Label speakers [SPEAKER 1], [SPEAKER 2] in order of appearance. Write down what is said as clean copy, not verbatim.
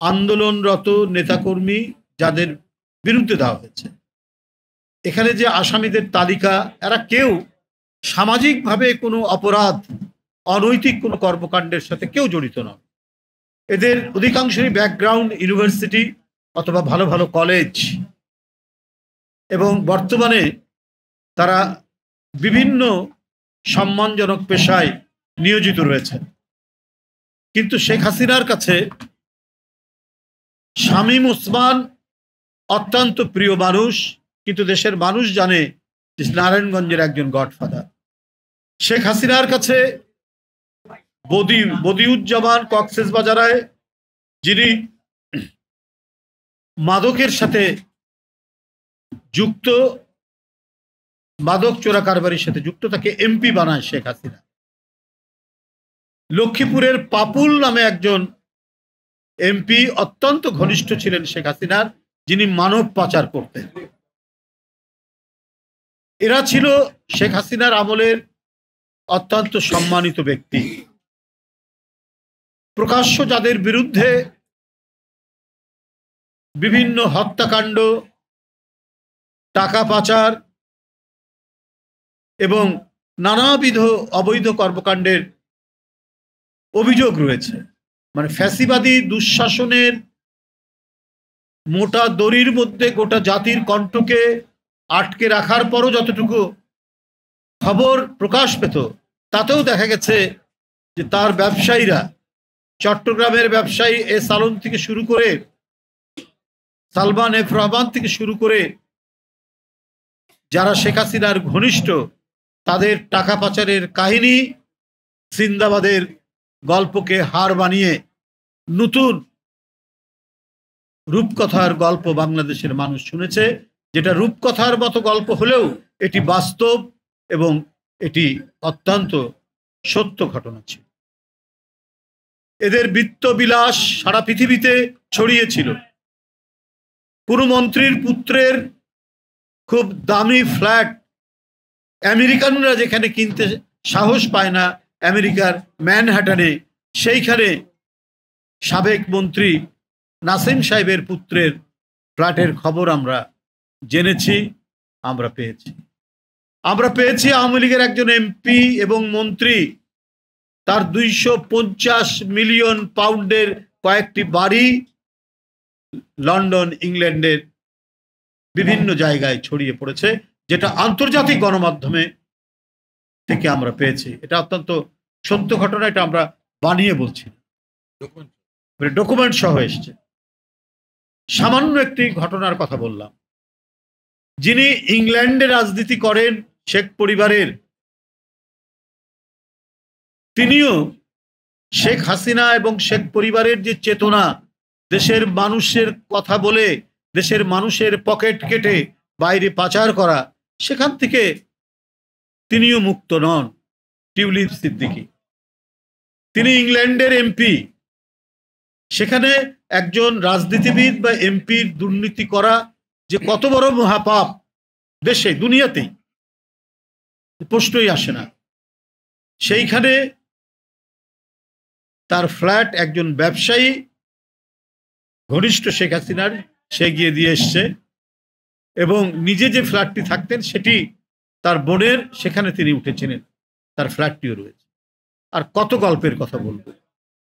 [SPEAKER 1] আন্দোলনরত নেতাকর্মী যাদের বিরুদ্ধে দেওয়া হয়েছে, এখানে যে আসামিদের তালিকা, এরা কেউ সামাজিকভাবে কোনো অপরাধ, অনৈতিক কোনো কর্মকাণ্ডের সাথে কেউ জড়িত নয়। এদের অধিকাংশই ব্যাকগ্রাউন্ড ইউনিভার্সিটি অথবা ভালো ভালো কলেজ, এবং বর্তমানে তারা বিভিন্ন সম্মানজনক পেশায় নিয়োজিত রয়েছে। কিন্তু শেখ হাসিনার কাছে শামীম ওসমান অত্যন্ত প্রিয় মানুষ, কিন্তু দেশের মানুষ জানে যে নারায়ণগঞ্জের একজন গডফাদার। শেখ হাসিনার কাছে বদিউজ্জামান কক্সবাজারে, যিনি মাদকের সাথে যুক্ত, মাদক চোরা কারবারির সাথে যুক্ত, তাকে এমপি বানায় শেখ হাসিনা। লক্ষ্মীপুরের পাপুল নামে একজন এমপি অত্যন্ত ঘনিষ্ঠ ছিলেন শেখ হাসিনার, যিনি মানব পাচার করতেন। এরা ছিল শেখ হাসিনার আমলের অত্যন্ত সম্মানিত ব্যক্তি। প্রকাশ্য যাদের বিরুদ্ধে বিভিন্ন হত্যাকাণ্ড, টাকা পাচার এবং নানাবিধ অবৈধ কর্মকাণ্ডের অভিযোগ রয়েছে, মানে ফ্যাসিবাদী দুঃশাসনের মোটা দড়ির মধ্যে গোটা জাতির কণ্ঠকে আটকে রাখার পরও যতটুকু খবর প্রকাশ পেত, তাতেও দেখা গেছে যে তার ব্যবসায়ীরা, চট্টগ্রামের ব্যবসায়ী এস আলম থেকে শুরু করে সালমান এফ রহমান থেকে শুরু করে যারা শেখ হাসিনার ঘনিষ্ঠ, তাদের টাকা পাচারের কাহিনী, জিন্দাবাদের গল্পকে হার বানিয়ে নতুন রূপকথার গল্প বাংলাদেশের মানুষ শুনেছে, যেটা রূপকথার মতো গল্প হলেও এটি বাস্তব এবং এটি অত্যন্ত সত্য ঘটনা ছিল। এদের বিত্তবিলাস সারা পৃথিবীতে ছড়িয়েছিল। কোনো মন্ত্রীর পুত্রের খুব দামি ফ্ল্যাট আমেরিকানরা যেখানে কিনতে সাহস পায় না, আমেরিকার ম্যানহাটনে, সেইখানে সাবেক মন্ত্রী নাসিম সাহেবের পুত্রের ফ্ল্যাটের খবর আমরা জেনেছি, আমরা পেয়েছি আওয়ামী লীগের একজন এমপি এবং মন্ত্রী তার 250 মিলিয়ন পাউন্ডের কয়েকটি বাড়ি লন্ডন, ইংল্যান্ডের বিভিন্ন জায়গায় ছড়িয়ে পড়েছে, যেটা আন্তর্জাতিক গণমাধ্যমে থেকে আমরা পেয়েছি। এটা অত্যন্ত সত্য ঘটনা, এটা আমরা বানিয়ে বলছি, ডকুমেন্ট সহ এসছে। সামান্য একটি ঘটনার কথা বললাম। যিনি ইংল্যান্ডে রাজনীতি করেন, শেখ পরিবারের, তিনিও শেখ হাসিনা এবং শেখ পরিবারের যে চেতনা, দেশের মানুষের কথা বলে দেশের মানুষের পকেট কেটে বাইরে পাচার করা, সেখান থেকে তিনিও মুক্ত নন। টিউলিপ সিদ্দিকী, তিনি ইংল্যান্ডের এমপি। সেখানে একজন রাজনীতিবিদ বা এমপির দুর্নীতি করা যে কত বড় মহাপাপ দেশে, দুনিয়াতেই প্রশ্নই আসে না। সেইখানে তার ফ্ল্যাট একজন ব্যবসায়ী ঘনিষ্ঠ শেখ হাসিনার, সে গিয়ে দিয়ে এসছে, এবং নিজে যে ফ্ল্যাটটি থাকতেন সেটি তার বোনের, সেখানে তিনি উঠেছিলেন, তার ফ্ল্যাটটিও রয়েছে। আর কত গল্পের কথা বলবো।